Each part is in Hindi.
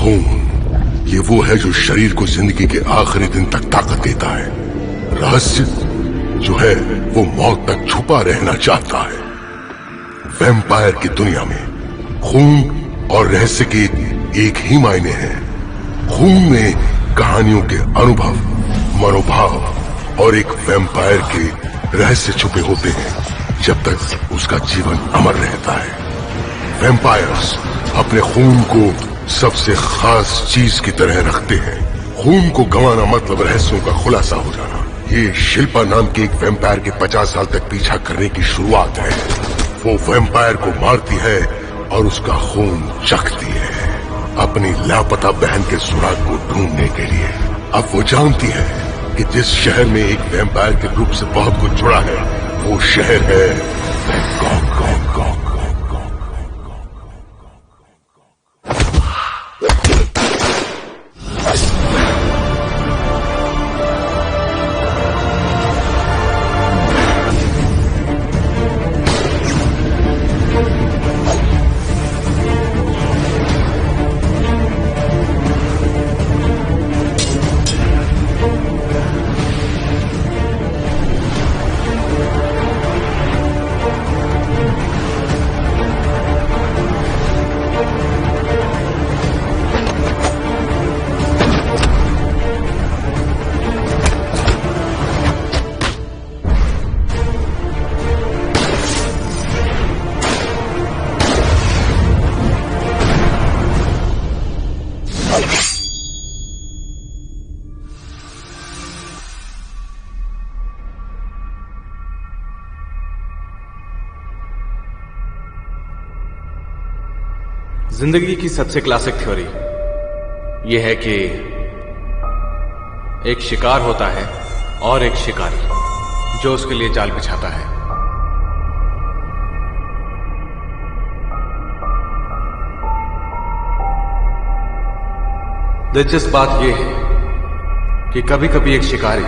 खून, ये वो है जो शरीर को जिंदगी के आखिरी दिन तक ताकत देता है। रहस्य जो है वो मौत तक छुपा रहना चाहता है। वैम्पायर की दुनिया में खून और रहस्य के एक ही मायने हैं। खून में कहानियों के अनुभव, मनोभाव और एक वैम्पायर के रहस्य छुपे होते हैं जब तक उसका जीवन अमर रहता है। वैम्पायर्स अपने खून को सबसे खास चीज की तरह रखते हैं। खून को गंवाना मतलब रहस्यों का खुलासा हो जाना। ये शिल्पा नाम के एक वैम्पायर के 50 साल तक पीछा करने की शुरुआत है। वो वैम्पायर को मारती है और उसका खून चखती है अपनी लापता बहन के सुराग को ढूंढने के लिए। अब वो जानती है कि जिस शहर में एक वैम्पायर के ग्रुप से बहुत कुछ जुड़ा है वो शहर है बैंकॉक। जिंदगी की सबसे क्लासिक थ्योरी यह है कि एक शिकार होता है और एक शिकारी जो उसके लिए जाल बिछाता है। दिलचस्प बात यह है कि कभी कभी एक शिकारी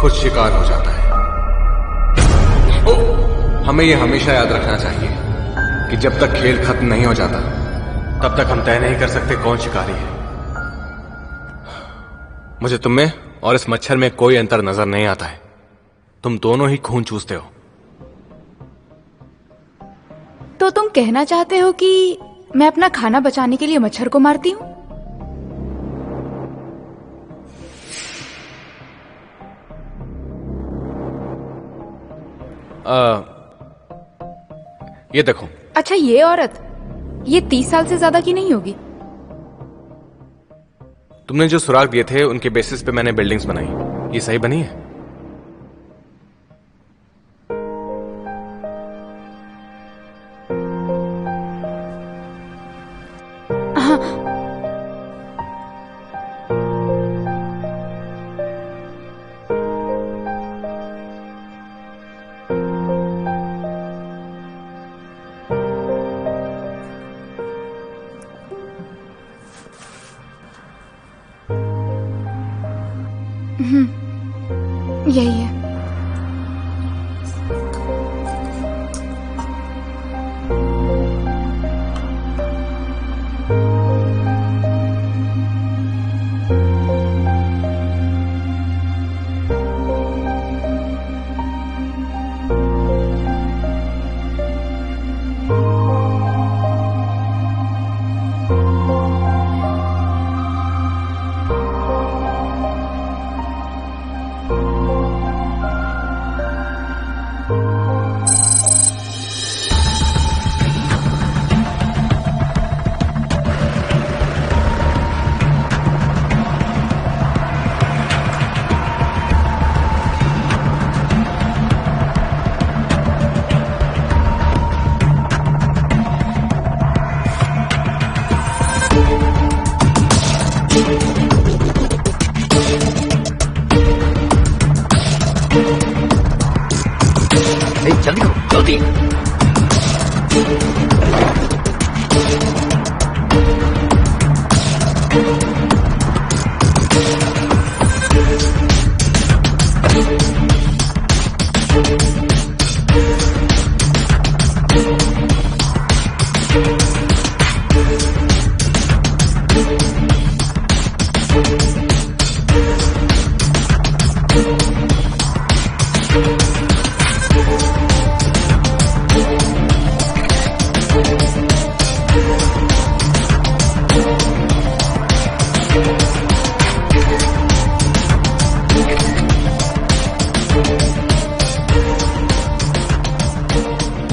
खुद शिकार हो जाता है। हमें यह हमेशा याद रखना चाहिए कि जब तक खेल खत्म नहीं हो जाता तब तक हम तय नहीं कर सकते कौन शिकारी है। मुझे तुम में और इस मच्छर में कोई अंतर नजर नहीं आता है। तुम दोनों ही खून चूसते हो। तो तुम कहना चाहते हो कि मैं अपना खाना बचाने के लिए मच्छर को मारती हूँ? ये देखो। अच्छा, ये औरत ये 30 साल से ज्यादा की नहीं होगी। तुमने जो सुराग दिए थे उनके बेसिस पे मैंने बिल्डिंग्स बनाई। ये सही बनी है? हाँ। यही है।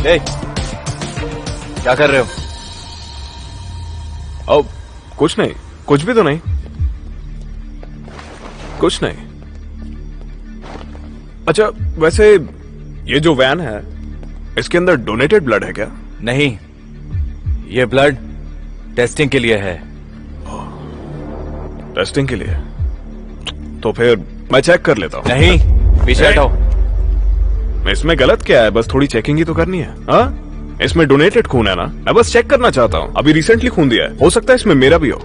ए, क्या कर रहे हो? ओ, कुछ नहीं, कुछ भी तो नहीं, कुछ नहीं। अच्छा, वैसे ये जो वैन है, इसके अंदर डोनेटेड ब्लड है क्या? नहीं, ये ब्लड टेस्टिंग के लिए है। टेस्टिंग के लिए? तो फिर मैं चेक कर लेता हूँ। नहीं, पीछे हटाओ। इसमें गलत क्या है? बस थोड़ी चेकिंग ही तो करनी है। हाँ, इसमें डोनेटेड खून है ना, मैं बस चेक करना चाहता हूँ। अभी रिसेंटली खून दिया है, हो सकता है इसमें मेरा भी हो।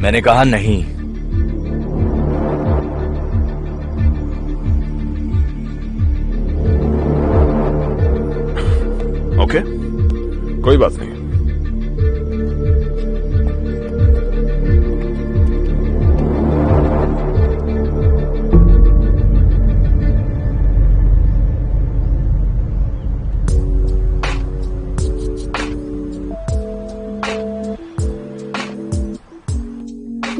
मैंने कहा नहीं। ओके, कोई बात नहीं।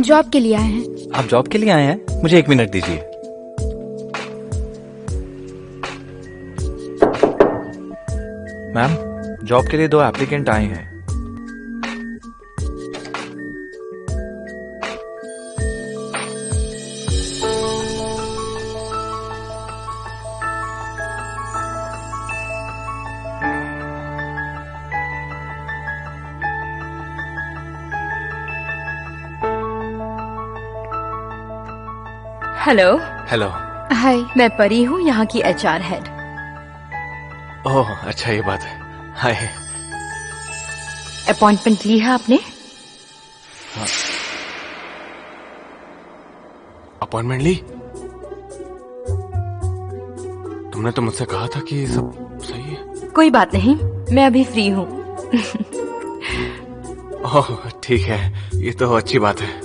जॉब के लिए आए हैं। आप जॉब के लिए आए हैं? मुझे 1 मिनट दीजिए। मैम, जॉब के लिए 2 एप्लीकेंट आए हैं। हेलो। हेलो। हाय। मैं परी हूँ, यहाँ की HR हेड। ओह, अच्छा ये बात है। हाय। अपॉइंटमेंट ली है आपने? अपॉइंटमेंट ली? तुमने तो मुझसे कहा था कि सब सही है। कोई बात नहीं, मैं अभी फ्री हूँ। ओह, ठीक है, ये तो अच्छी बात है।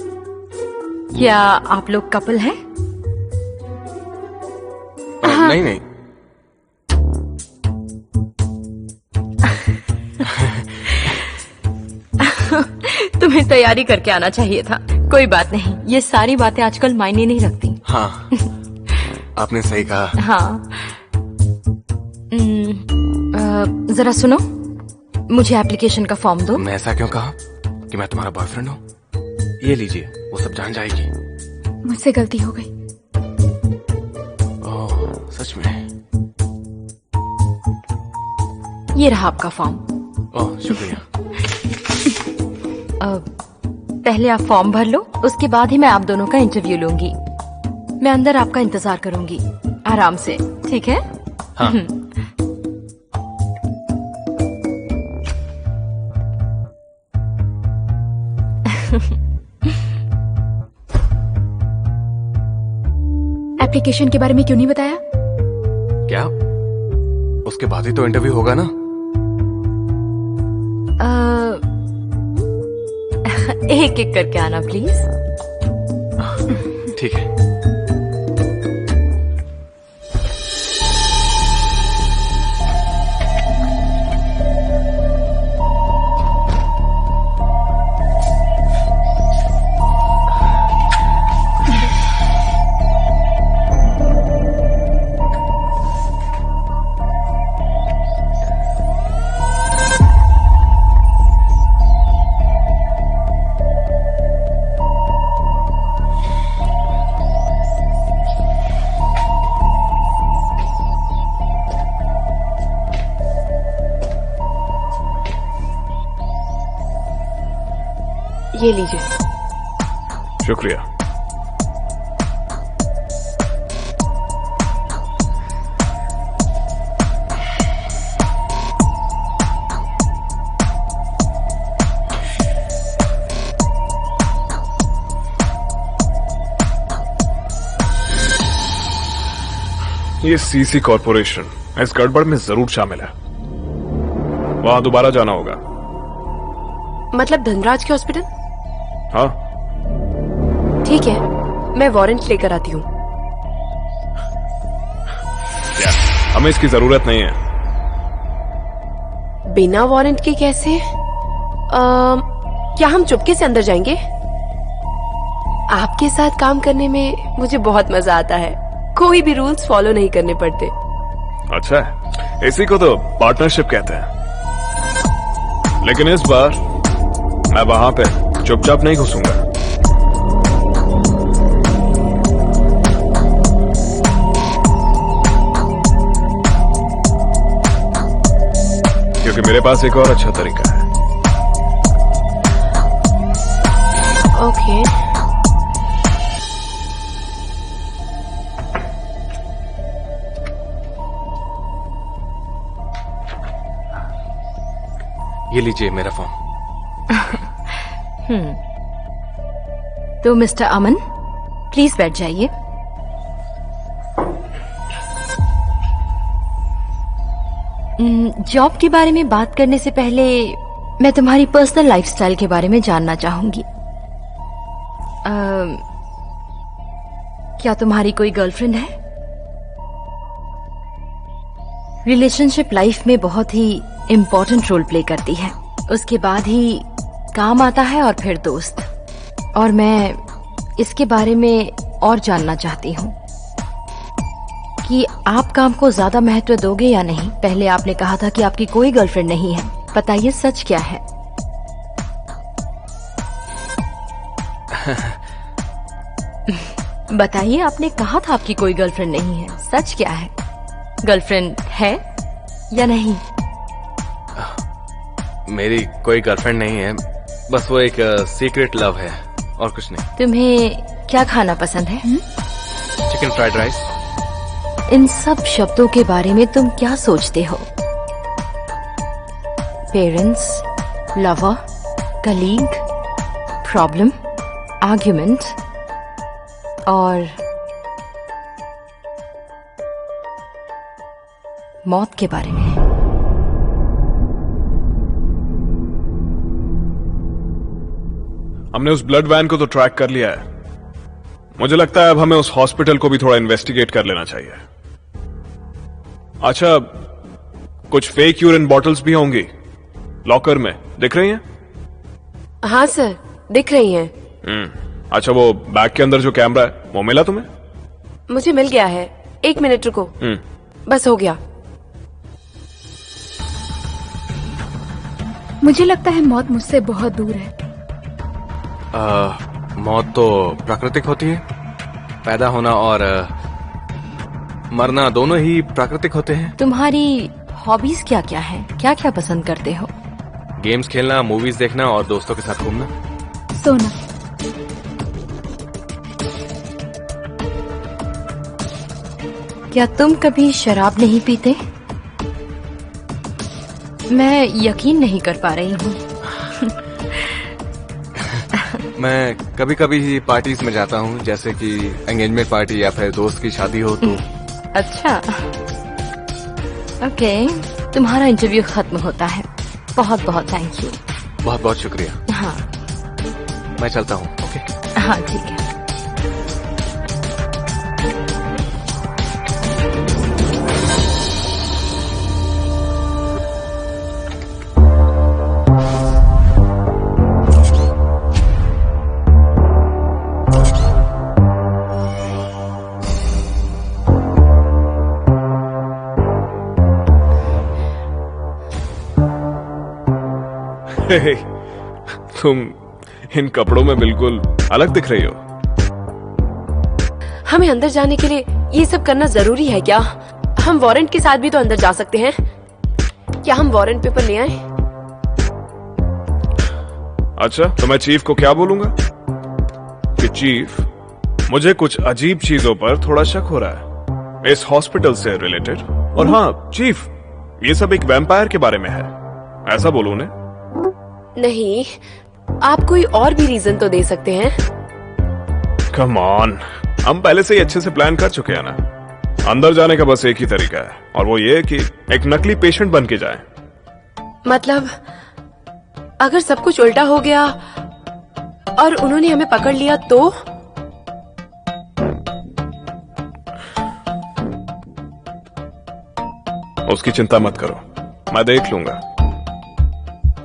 क्या आप लोग कपल हैं? नहीं नहीं। तुम्हें तैयारी करके आना चाहिए था। कोई बात नहीं, ये सारी बातें आजकल मायने नहीं रखती। हाँ, आपने सही कहा। हाँ। जरा सुनो, मुझे एप्लीकेशन का फॉर्म दो। तुमने ऐसा क्यों कहा कि मैं तुम्हारा बॉयफ्रेंड हूँ? ये लीजिए। वो सब जान जाएगी। मुझसे गलती हो गई। ओह, सच में? ये रहा आपका फॉर्म। ओह, शुक्रिया। पहले आप फॉर्म भर लो, उसके बाद ही मैं आप दोनों का इंटरव्यू लूंगी। मैं अंदर आपका इंतजार करूंगी, आराम से, ठीक है? हाँ। एप्लीकेशन के बारे में क्यों नहीं बताया? क्या? उसके बाद ही तो इंटरव्यू होगा ना? एक एक करके आना प्लीज। ठीक है। ये लीजिए। शुक्रिया। ये सीसी कॉर्पोरेशन इस गड़बड़ में जरूर शामिल है। वहां दोबारा जाना होगा। मतलब धनराज के हॉस्पिटल? हाँ, ठीक है, मैं वारंट लेकर आती हूँ। क्या हमें इसकी जरूरत नहीं है? बिना वारंट के कैसे? क्या हम चुपके से अंदर जाएंगे? आपके साथ काम करने में मुझे बहुत मजा आता है। कोई भी रूल्स फॉलो नहीं करने पड़ते। अच्छा है, इसी को तो पार्टनरशिप कहते हैं। लेकिन इस बार मैं वहां पे चुपचाप नहीं घुसूंगा। क्योंकि मेरे पास एक और अच्छा तरीका है। ओके। ये लीजिए मेरा फॉर्म। तो मिस्टर अमन, प्लीज बैठ जाइए। जॉब के बारे में बात करने से पहले मैं तुम्हारी पर्सनल लाइफस्टाइल के बारे में जानना चाहूंगी। क्या तुम्हारी कोई गर्लफ्रेंड है? रिलेशनशिप लाइफ में बहुत ही इम्पोर्टेंट रोल प्ले करती है। उसके बाद ही काम आता है और फिर दोस्त। और मैं इसके बारे में और जानना चाहती हूँ कि आप काम को ज्यादा महत्व दोगे या नहीं। पहले आपने कहा था कि आपकी कोई गर्लफ्रेंड नहीं है, बताइए सच क्या है? बताइए, आपने कहा था आपकी कोई गर्लफ्रेंड नहीं है, सच क्या है? गर्लफ्रेंड है या नहीं? मेरी कोई गर्लफ्रेंड नहीं है, बस वो एक सीक्रेट लव है और कुछ नहीं। तुम्हें क्या खाना पसंद है? Chicken fried rice. इन सब शब्दों के बारे में तुम क्या सोचते हो? Parents, lover, colleague, problem, argument और मौत के बारे में। हमने उस ब्लड वैन को तो ट्रैक कर लिया है। मुझे लगता है अब हमें उस हॉस्पिटल को भी थोड़ा इन्वेस्टिगेट कर लेना चाहिए। अच्छा, कुछ फेक यूरिन बॉटल्स भी होंगी लॉकर में, दिख रही हैं? हाँ सर, दिख रही हैं। अच्छा, वो बैग के अंदर जो कैमरा है वो मिला तुम्हें? मुझे मिल गया है। 1 मिनट रुको। बस हो गया। मुझे लगता है मौत मुझसे बहुत दूर है। मौत तो प्राकृतिक होती है। पैदा होना और मरना दोनों ही प्राकृतिक होते हैं। तुम्हारी हॉबीज क्या क्या है? क्या क्या पसंद करते हो? गेम्स खेलना, मूवीज देखना और दोस्तों के साथ घूमना। सोना। क्या तुम कभी शराब नहीं पीते? मैं यकीन नहीं कर पा रही हूँ। मैं कभी कभी ही पार्टीज में जाता हूँ, जैसे कि एंगेजमेंट पार्टी या फिर दोस्त की शादी हो तो। अच्छा, ओके, तुम्हारा इंटरव्यू खत्म होता है। बहुत बहुत थैंक यू। बहुत बहुत शुक्रिया। हाँ मैं चलता हूँ। ओके। हाँ ठीक है। तुम इन कपड़ों में बिल्कुल अलग दिख रही हो। हमें अंदर जाने के लिए ये सब करना जरूरी है क्या? हम वारंट के साथ भी तो अंदर जा सकते हैं। क्या हम वारंट पेपर ले आए? अच्छा, तो मैं चीफ को क्या बोलूंगा कि चीफ, मुझे कुछ अजीब चीजों पर थोड़ा शक हो रहा है इस हॉस्पिटल से रिलेटेड। और हाँ चीफ, ये सब एक वैम्पायर के बारे में है, ऐसा बोलूं उन्हें? नहीं, आप कोई और भी रीजन तो दे सकते हैं। कम ऑन, हम पहले से ही अच्छे से प्लान कर चुके हैं ना। अंदर जाने का बस एक ही तरीका है और वो ये कि एक नकली पेशेंट बन के जाएं। मतलब अगर सब कुछ उल्टा हो गया और उन्होंने हमें पकड़ लिया तो? उसकी चिंता मत करो, मैं देख लूंगा।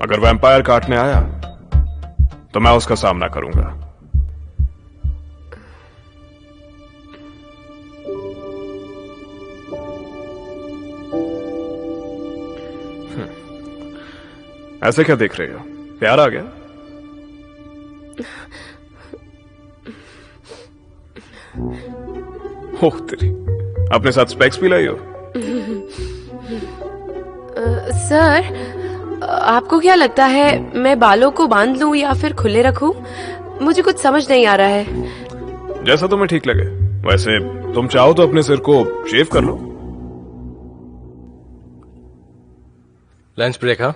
अगर वैम्पायर काटने आया तो मैं उसका सामना करूंगा। ऐसे क्या देख रहे हो? प्यार आ गया? ओह तेरी, अपने साथ स्पेक्स भी लाई हो? सर, आपको क्या लगता है मैं बालों को बांध लूं या फिर खुले रखूं? मुझे कुछ समझ नहीं आ रहा है। जैसा तुम्हें ठीक लगे। वैसे तुम चाहो तो अपने सिर को शेव कर लो। Lunch break? हाँ।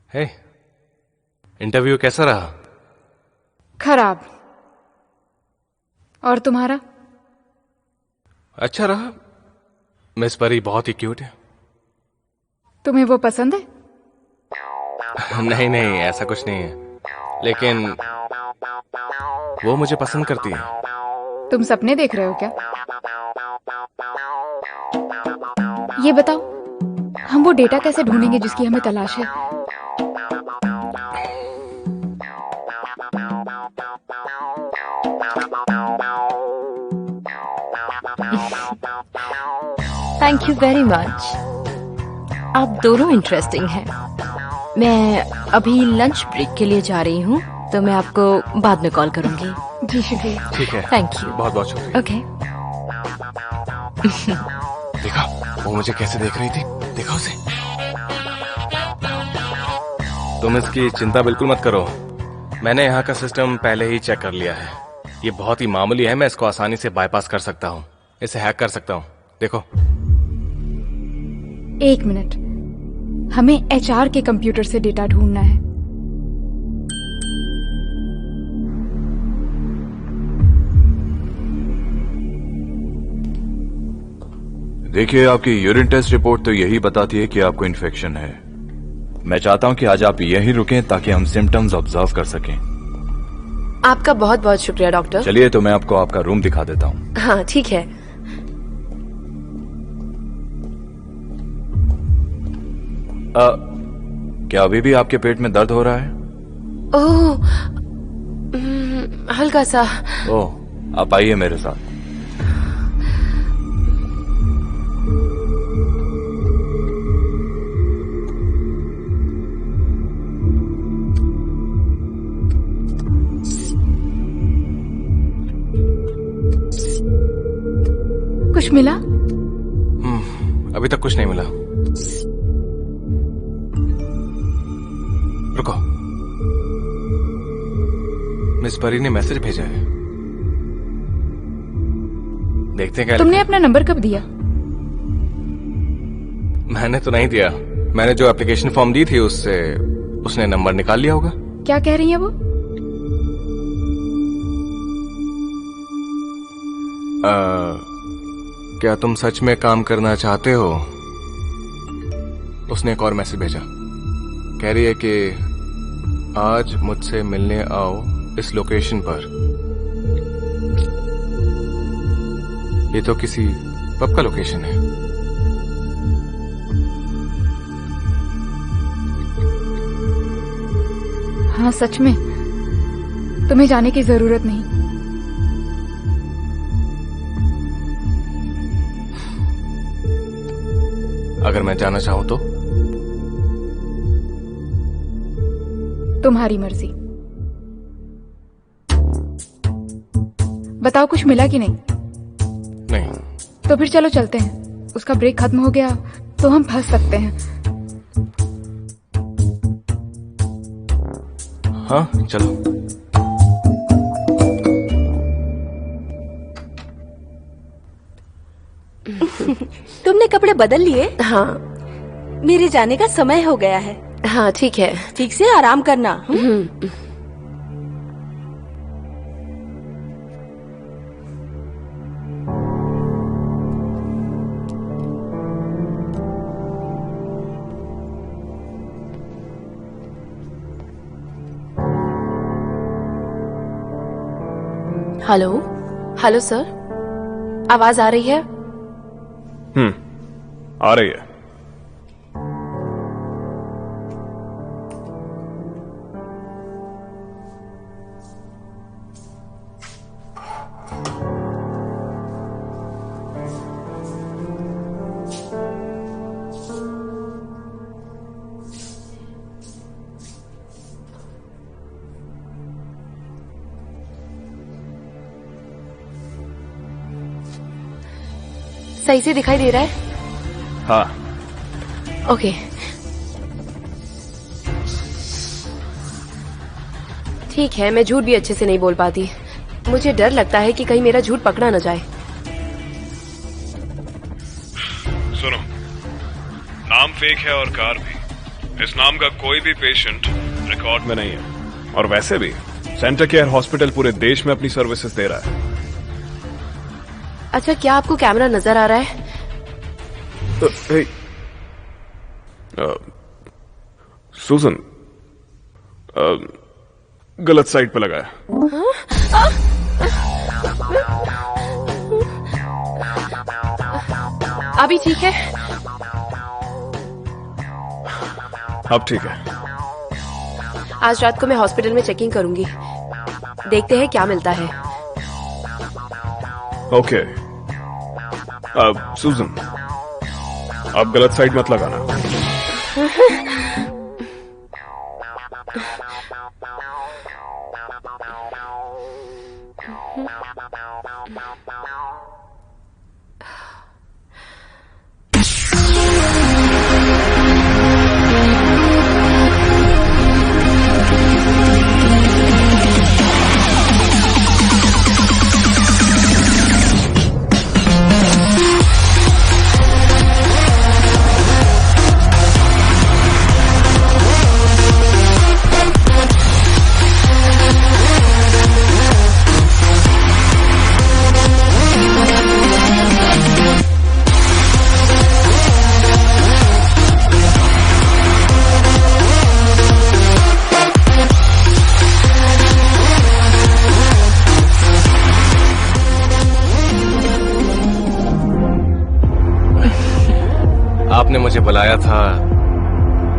हे, इंटरव्यू कैसा रहा? खराब। और तुम्हारा? अच्छा रहा। मिस परी बहुत ही क्यूट है। तुम्हें वो पसंद है? नहीं नहीं, ऐसा कुछ नहीं है, लेकिन वो मुझे पसंद करती है। तुम सपने देख रहे हो क्या? ये बताओ, हम वो डेटा कैसे ढूंढेंगे जिसकी हमें तलाश है? Thank you very much. आप दोनों इंटरेस्टिंग हैं। मैं अभी लंच ब्रेक के लिए जा रही हूँ, तो मैं आपको बाद में कॉल करूंगी। जी शुक्रिया। ठीक है, थैंक यू। बहुत बहुत शुक्रिया। ओके। देखा वो मुझे कैसे देख रही थी? देखा उसे? तुम इसकी चिंता बिल्कुल मत करो, मैंने यहाँ का सिस्टम पहले ही चेक कर लिया है। ये बहुत ही मामूली है, मैं इसको आसानी से बाईपास कर सकता हूँ, इसे हैक कर सकता हूँ। देखो। एक मिनट, हमें एचआर के कंप्यूटर से डेटा ढूंढना है। देखिए, आपकी यूरिन टेस्ट रिपोर्ट तो यही बताती है कि आपको इन्फेक्शन है। मैं चाहता हूं कि आज आप यहीं रुकें ताकि हम सिम्टम्स ऑब्जर्व कर सकें। आपका बहुत बहुत शुक्रिया डॉक्टर। चलिए, तो मैं आपको आपका रूम दिखा देता हूं। हाँ ठीक है। क्या अभी भी आपके पेट में दर्द हो रहा है? ओह, हल्का सा। ओह, आप आइए मेरे साथ। कुछ मिला? अभी तक कुछ नहीं मिला। रुको, मिस परी ने मैसेज भेजा है, देखते हैं क्या। तुमने अपना नंबर कब दिया? मैंने तो नहीं दिया, मैंने जो एप्लीकेशन फॉर्म दी थी उससे उसने नंबर निकाल लिया होगा। क्या कह रही है वो? क्या तुम सच में काम करना चाहते हो? उसने एक और मैसेज भेजा, कह रही है कि आज मुझसे मिलने आओ इस लोकेशन पर। ये तो किसी पब का लोकेशन है। हाँ सच में, तुम्हें जाने की जरूरत नहीं। अगर मैं जाना चाहूं तो? तुम्हारी मर्जी। बताओ, कुछ मिला कि नहीं? नहीं। तो फिर चलो चलते हैं। उसका ब्रेक खत्म हो गया तो हम फंस सकते हैं। हाँ चलो। तुमने कपड़े बदल लिए? हाँ। मेरे जाने का समय हो गया है। हाँ ठीक है। ठीक से आराम करना। हेलो हेलो सर, आवाज आ रही है? आ रही है। सही से दिखाई दे रहा है? हाँ, ओके। ठीक है, मैं झूठ भी अच्छे से नहीं बोल पाती। मुझे डर लगता है कि कहीं मेरा झूठ पकड़ा न जाए। सुनो, नाम फेक है और कार भी। इस नाम का कोई भी पेशेंट रिकॉर्ड में नहीं है। और वैसे भी सेंटर केयर हॉस्पिटल पूरे देश में अपनी सर्विसेज दे रहा है। अच्छा, क्या आपको कैमरा नजर आ रहा है? सुजन, गलत साइड पे लगा है। अभी ठीक है? अब ठीक है। आज रात को मैं हॉस्पिटल में चेकिंग करूंगी। देखते हैं क्या मिलता है। ओके। सुजन, अब गलत साइड मत लगाना। आपने मुझे बुलाया था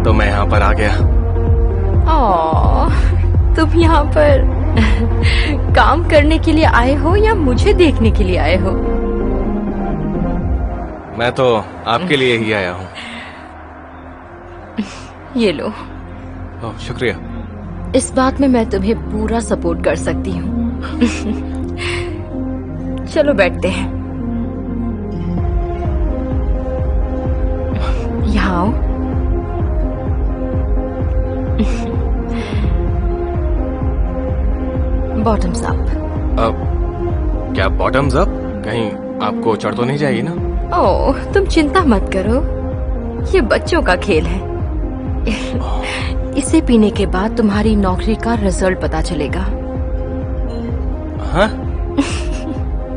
तो मैं यहाँ पर आ गया। तुम यहाँ पर काम करने के लिए आए हो या मुझे देखने के लिए आए हो? मैं तो आपके लिए ही आया हूँ। ये लो। ओह, शुक्रिया। इस बात में मैं तुम्हें पूरा सपोर्ट कर सकती हूँ। चलो बैठते हैं। यहाँ आओ। Bottoms up. क्या बॉटम्स अप? कहीं आपको चढ़ तो नहीं जाएगी ना? ओह, तुम चिंता मत करो, ये बच्चों का खेल है। इसे पीने के बाद तुम्हारी नौकरी का रिजल्ट पता चलेगा। हाँ?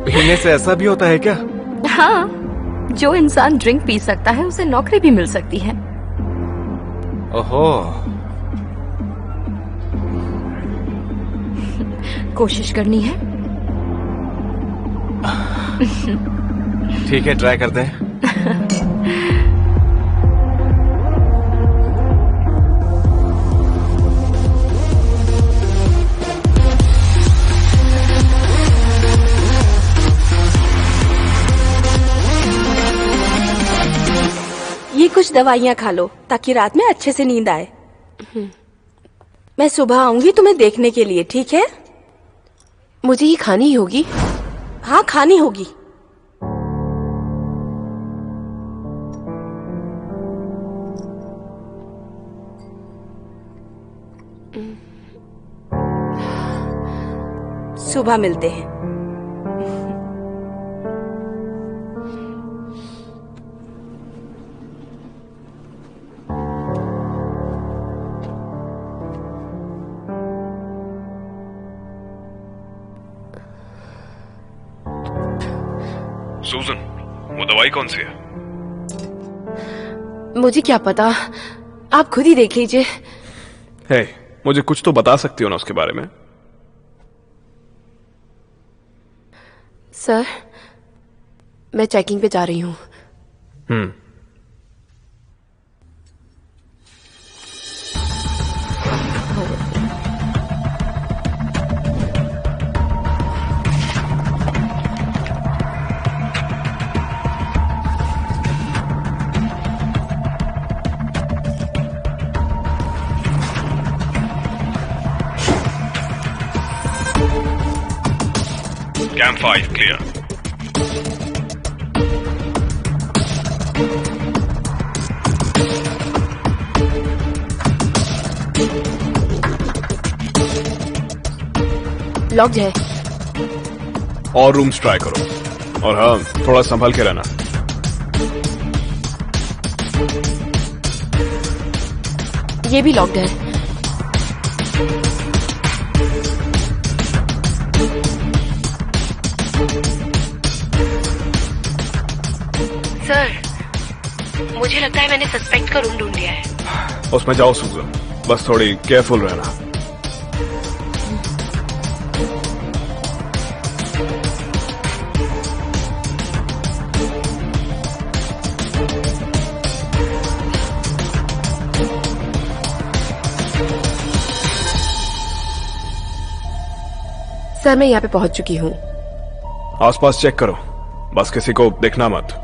पीने से ऐसा भी होता है क्या? हाँ, जो इंसान ड्रिंक पी सकता है उसे नौकरी भी मिल सकती है। ओहो। कोशिश करनी है? ठीक है, ट्राई करते हैं। ये कुछ दवाइयाँ खा लो ताकि रात में अच्छे से नींद आए। मैं सुबह आऊंगी तुम्हें देखने के लिए, ठीक है? मुझे ही खानी होगी? हाँ, खानी होगी। सुबह मिलते हैं। सुजन, वो दवाई कौन सी है? मुझे क्या पता, आप खुद ही देख लीजिए। हे, मुझे कुछ तो बता सकती हो ना उसके बारे में? सर, मैं चेकिंग पे जा रही हूँ। Camp 5 clear. लॉक्ड है। और रूम्स ट्राई करो, और हाँ, थोड़ा संभल के रहना। ये भी लॉक्ड है। सर, मुझे लगता है मैंने सस्पेक्ट का रूम ढूंढ लिया है। उसमें जाओ सूजन, बस थोड़ी केयरफुल रहना। सर, मैं यहाँ पे पहुंच चुकी हूँ। आसपास चेक करो, बस किसी को देखना मत।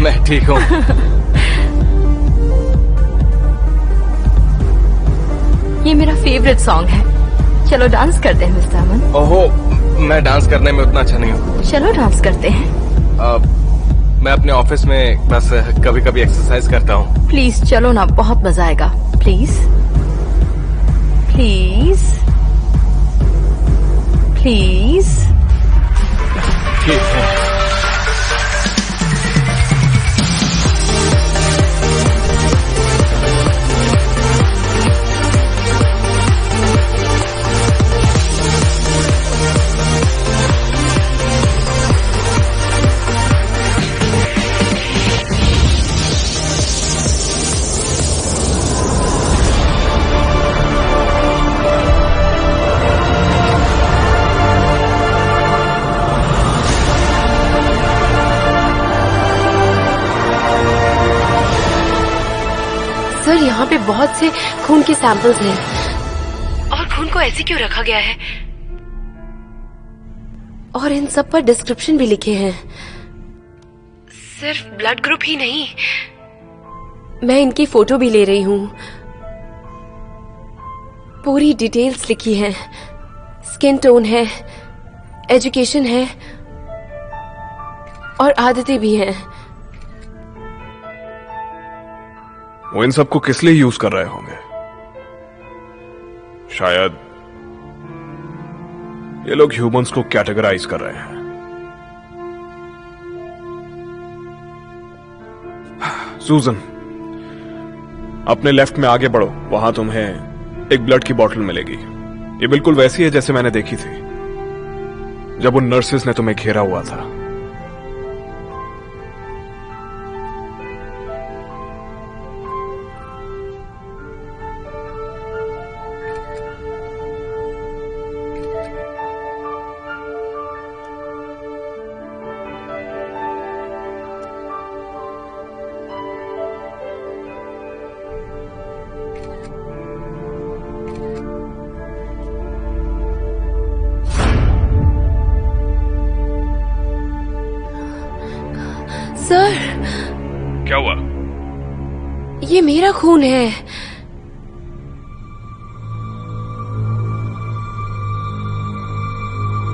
मैं ठीक हूँ। ये मेरा फेवरेट सॉन्ग है। चलो डांस करते हैं मिस्टर अमन। ओहो, मैं डांस करने में उतना अच्छा नहीं हूँ। चलो डांस करते हैं। मैं अपने ऑफिस में बस कभी कभी एक्सरसाइज करता हूँ। प्लीज चलो ना, बहुत मजा आएगा। Please please please. ठीक है। सर, यहाँ पे बहुत से खून के सैंपल्स हैं और खून को ऐसे क्यों रखा गया है? और इन सब पर डिस्क्रिप्शन भी लिखे हैं। सिर्फ ब्लड ग्रुप ही नहीं, मैं इनकी फोटो भी ले रही हूँ। पूरी डिटेल्स लिखी हैं। स्किन टोन है, एजुकेशन है और आदतें भी हैं। वो इन सबको किस लिए यूज कर रहे होंगे? शायद ये लोग ह्यूमंस को कैटेगराइज कर रहे हैं। सूजन, अपने लेफ्ट में आगे बढ़ो, वहां तुम्हें एक ब्लड की बोतल मिलेगी। ये बिल्कुल वैसी है जैसे मैंने देखी थी जब उन नर्सेस ने तुम्हें घेरा हुआ था। सर, क्या हुआ? ये मेरा खून है।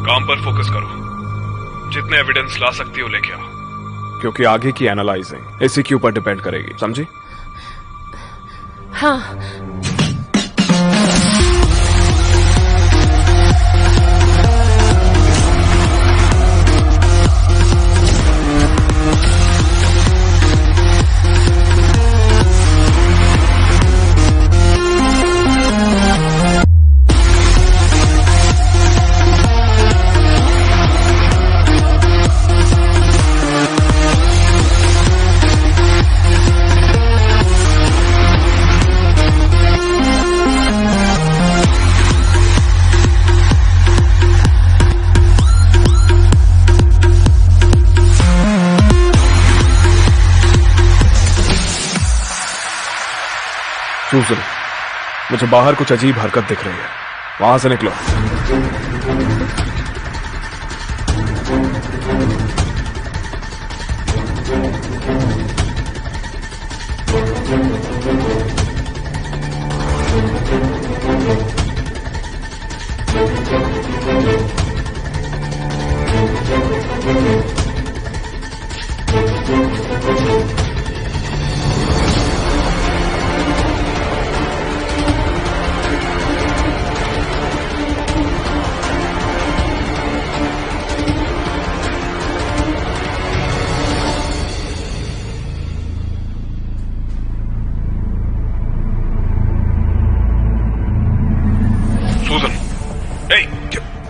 काम पर फोकस करो। जितने एविडेंस ला सकती हो लेके आओ, क्योंकि आगे की एनालाइजिंग इसी के ऊपर डिपेंड करेगी, समझी? हाँ। सूजन, मुझे बाहर कुछ अजीब हरकत दिख रही है, वहां से निकलो।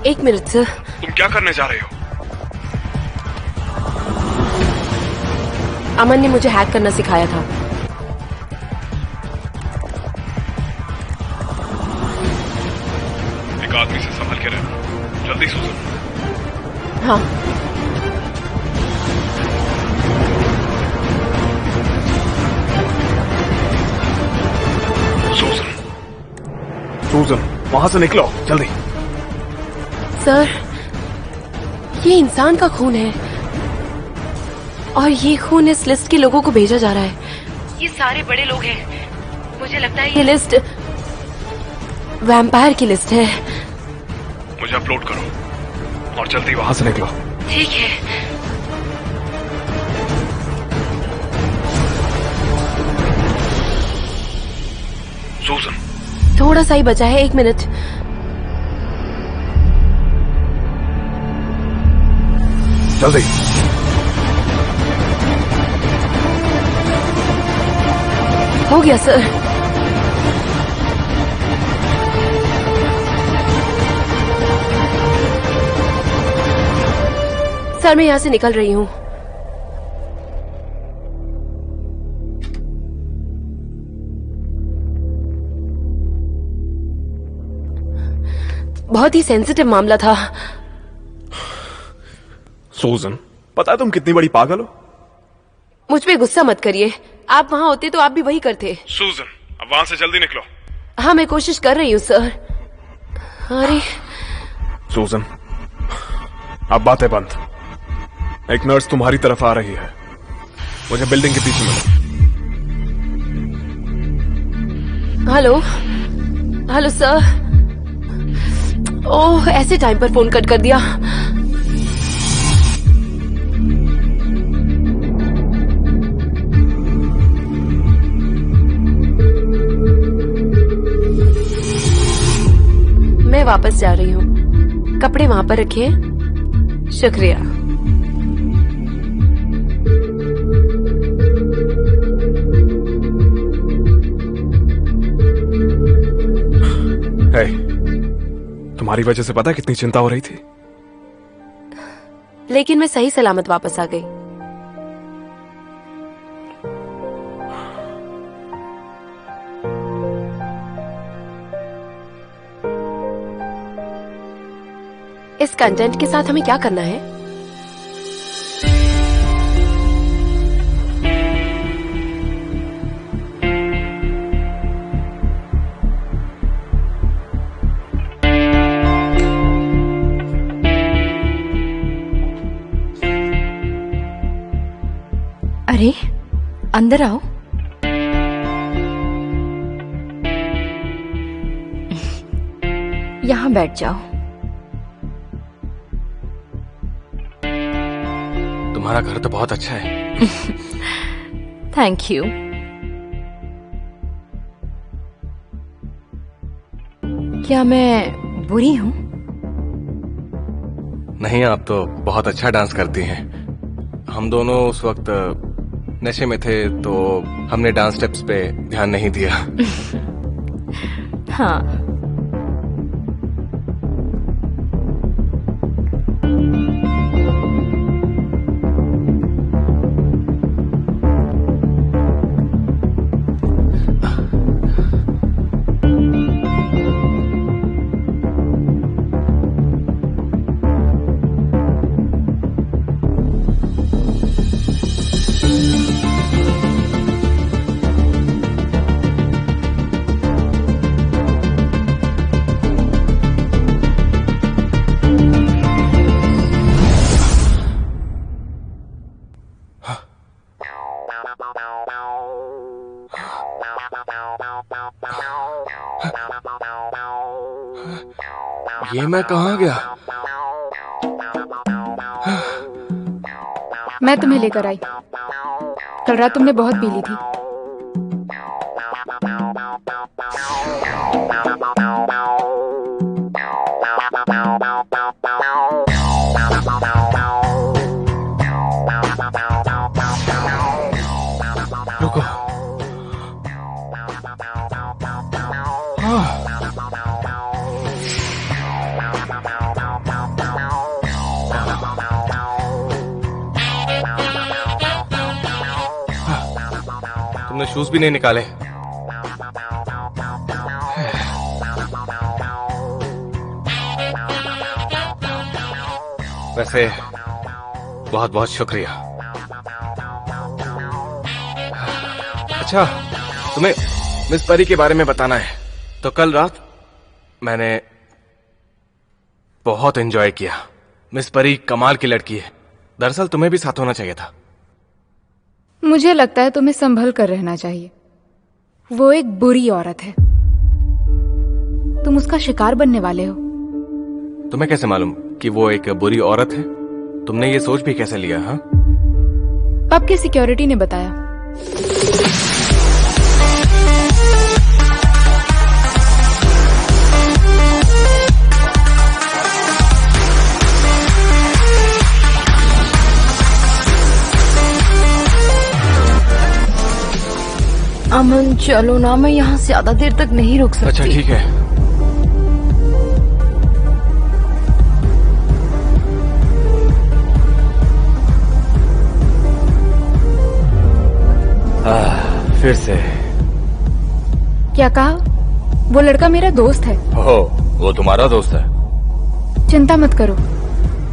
एक मिनट सर। तुम क्या करने जा रहे हो? अमन ने मुझे हैक करना सिखाया था। एक आदमी से संभल के रहना, जल्दी सूजन। हाँ। सूजन, सूजन, वहां से निकलो जल्दी। सर, ये इंसान का खून है और ये खून इस लिस्ट के लोगों को भेजा जा रहा है। ये सारे बड़े लोग हैं। मुझे लगता है ये लिस्ट वैम्पायर की लिस्ट है। मुझे अपलोड करो और जल्दी वहां से निकलो। ठीक है। सूजन, थोड़ा सा ही बचा है, 1 मिनट। जल्दी। हो गया सर। सर, मैं यहां से निकल रही हूं। बहुत ही सेंसिटिव मामला था। सूजन, पता है तुम कितनी बड़ी पागल हो? मुझ पे गुस्सा मत करिए। आप वहां होते तो आप भी वही करते। सूजन, अब वहां से जल्दी निकलो। हाँ, मैं कोशिश कर रही हूँ सर। अरे सूजन, अब बातें बंद। एक नर्स तुम्हारी तरफ आ रही है, मुझे बिल्डिंग के पीछे मिलो। Hello, hello sir. ओह, ऐसे टाइम पर फोन कट कर दिया। मैं वापस जा रही हूँ। कपड़े वहां पर रखिए। शुक्रिया। हे, तुम्हारी वजह से पता है कितनी चिंता हो रही थी। लेकिन मैं सही सलामत वापस आ गई। इस कंटेंट के साथ हमें क्या करना है? अरे अंदर आओ। यहाँ बैठ जाओ। तुम्हारा घर तो बहुत अच्छा है। Thank you. क्या मैं बुरी हूँ? नहीं, आप तो बहुत अच्छा डांस करती हैं। हम दोनों उस वक्त नशे में थे तो हमने डांस स्टेप्स पे ध्यान नहीं दिया। हाँ, ये मैं कहाँ गया? मैं तुम्हें लेकर आई। कल रात तुमने बहुत पी ली थी। रुको। तुमने शूज भी नहीं निकाले। वैसे बहुत बहुत शुक्रिया। अच्छा, तुम्हें मिस परी के बारे में बताना है। तो कल रात मैंने बहुत एंजॉय किया। मिस परी कमाल की लड़की है। दरअसल तुम्हें भी साथ होना चाहिए था। मुझे लगता है तुम्हें संभल कर रहना चाहिए। वो एक बुरी औरत है। तुम उसका शिकार बनने वाले हो। तुम्हें कैसे मालूम कि वो एक बुरी औरत है? तुमने ये सोच भी कैसे लिया? हाँ, पब के सिक्योरिटी ने बताया। अमन चलो ना, मैं यहाँ से ज्यादा देर तक नहीं रुक सकती। अच्छा ठीक है। फिर से क्या कहा? वो लड़का मेरा दोस्त है। ओह, वो तुम्हारा दोस्त है? चिंता मत करो,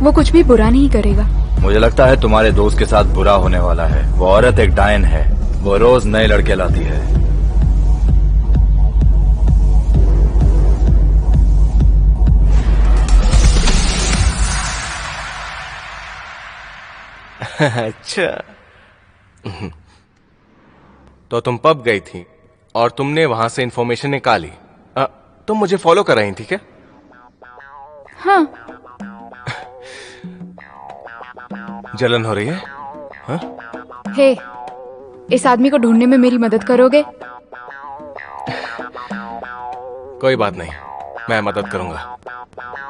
वो कुछ भी बुरा नहीं करेगा। मुझे लगता है तुम्हारे दोस्त के साथ बुरा होने वाला है। वो औरत एक डायन है। वो रोज नए लड़के लाती है। अच्छा, तो तुम पब गई थी और तुमने वहां से इंफॉर्मेशन निकाली। तुम मुझे फॉलो कर रही थी क्या? हाँ। जलन हो रही है? हाँ? हे, इस आदमी को ढूंढने में मेरी मदद करोगे? कोई बात नहीं, मैं मदद करूंगा।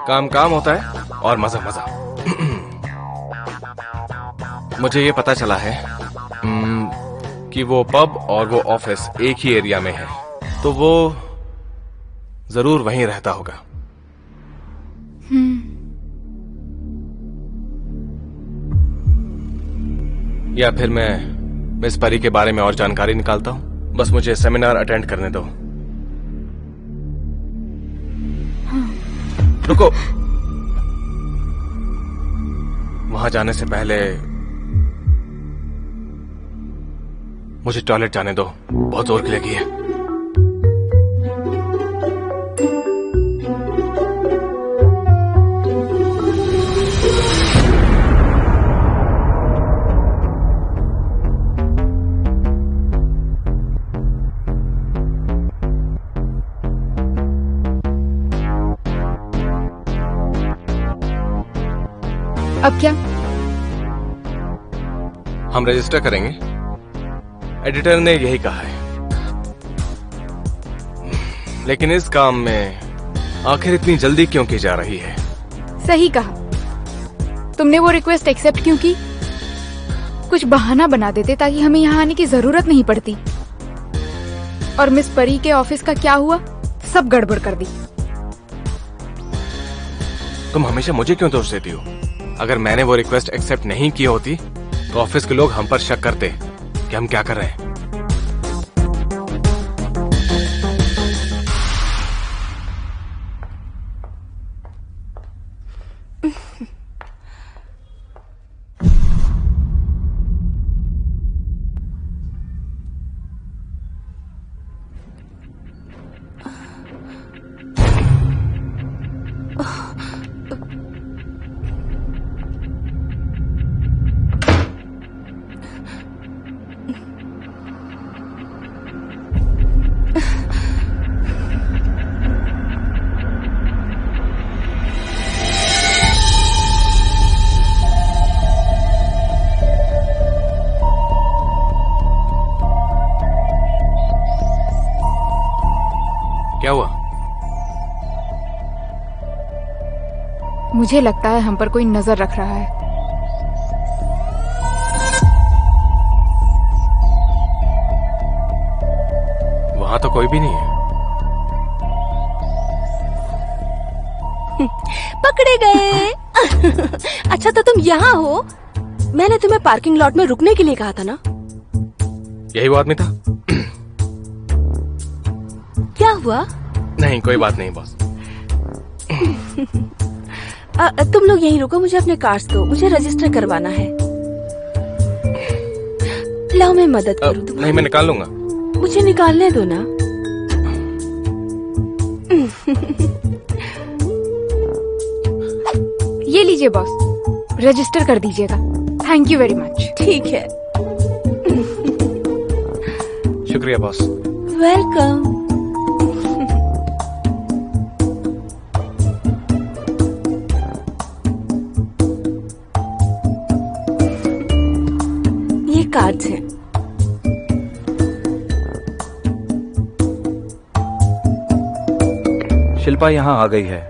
काम काम होता है और मजा मजा। मुझे ये पता चला है कि वो पब और वो ऑफिस एक ही एरिया में है, तो वो जरूर वहीं रहता होगा। या फिर मैं मिस परी के बारे में और जानकारी निकालता हूं। बस मुझे सेमिनार अटेंड करने दो। रुको, वहां जाने से पहले मुझे टॉयलेट जाने दो। बहुत जोर लगी है। अब क्या? हम रजिस्टर करेंगे, एडिटर ने यही कहा है। लेकिन इस काम में आखिर इतनी जल्दी क्यों की जा रही है? सही कहा। तुमने वो रिक्वेस्ट एक्सेप्ट क्यों की? कुछ बहाना बना देते ताकि हमें यहाँ आने की जरूरत नहीं पड़ती। और मिस परी के ऑफिस का क्या हुआ? सब गड़बड़ कर दी। तुम हमेशा मुझे क्यों दोष देती हो? अगर मैंने वो रिक्वेस्ट एक्सेप्ट नहीं की होती तो ऑफिस के लोग हम पर शक करते कि हम क्या कर रहे हैं। क्या हुआ? मुझे लगता है हम पर कोई नजर रख रहा है। वहां तो कोई भी नहीं है। पकड़े गए। अच्छा तो तुम यहाँ हो? मैंने तुम्हें पार्किंग लॉट में रुकने के लिए कहा था ना? यही वो आदमी था? क्या हुआ? नहीं, कोई बात नहीं बॉस। तुम लोग यहीं रुको, मुझे अपने कार्ड्स दो, मुझे रजिस्टर करवाना है। लाओ मैं मदद करूँ तुम्हारी। नहीं, मैं निकाल लूंगा। मुझे निकालने दो ना। ये लीजिए बॉस, रजिस्टर कर दीजिएगा। Thank you very much. ठीक है। शुक्रिया बॉस। वेलकम। ये कार्ड्स हैं। शिल्पा यहाँ आ गई है।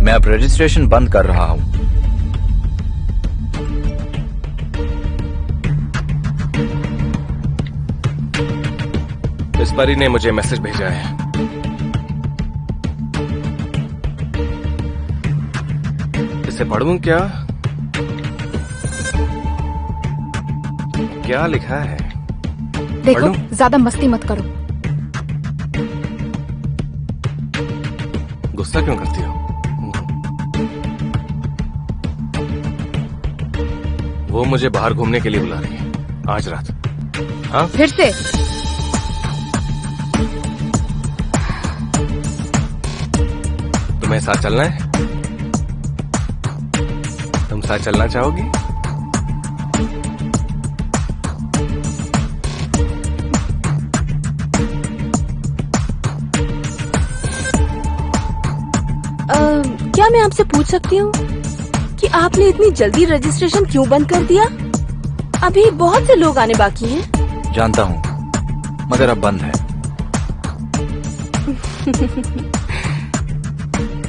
मैं अब रजिस्ट्रेशन बंद कर रहा हूँ। इस परी ने मुझे मैसेज भेजा है। इसे पढ़ूं क्या? क्या लिखा है? देखो, पढ़ूं? ज्यादा मस्ती मत करो। गुस्सा क्यों करती हो? वो मुझे बाहर घूमने के लिए बुला रही है आज रात। हाँ, फिर से? तुम्हें साथ चलना है? तुम साथ चलना चाहोगी? क्या मैं आपसे पूछ सकती हूँ कि आपने इतनी जल्दी रजिस्ट्रेशन क्यों बंद कर दिया? अभी बहुत से लोग आने बाकी हैं। जानता हूँ, मगर अब बंद है।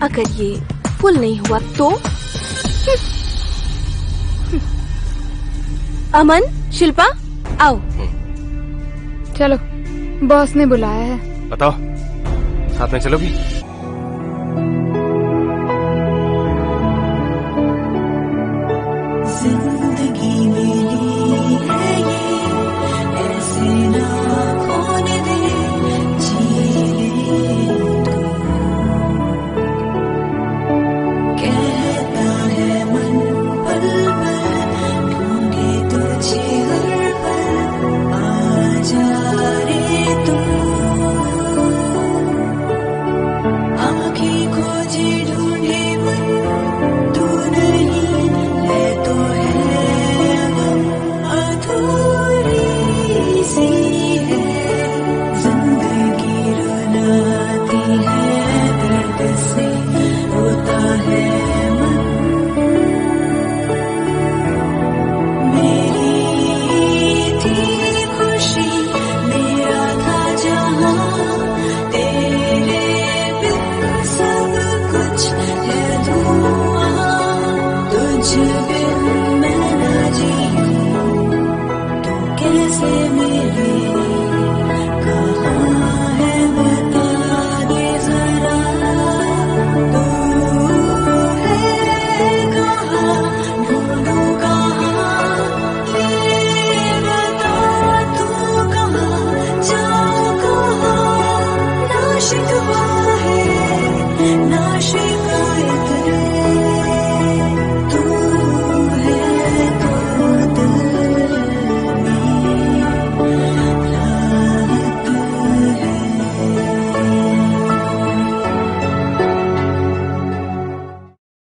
अगर ये फुल नहीं हुआ तो? अमन, शिल्पा, आओ। चलो, बॉस ने बुलाया है। बताओ, साथ में चलोगी?